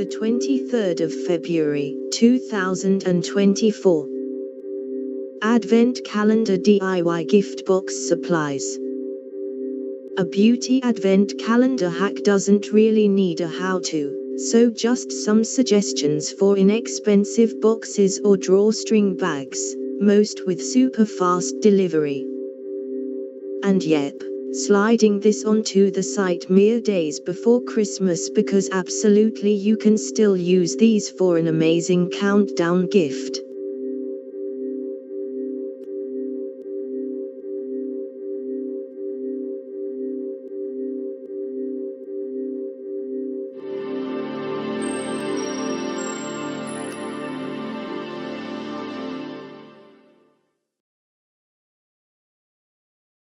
The 23rd of February, 2024. Advent Calendar DIY Gift Box Supplies. A beauty advent calendar hack doesn't really need a how-to, so just some suggestions for inexpensive boxes or drawstring bags, most with super fast delivery. And yep, sliding this onto the site mere days before Christmas because absolutely you can still use these for an amazing countdown gift.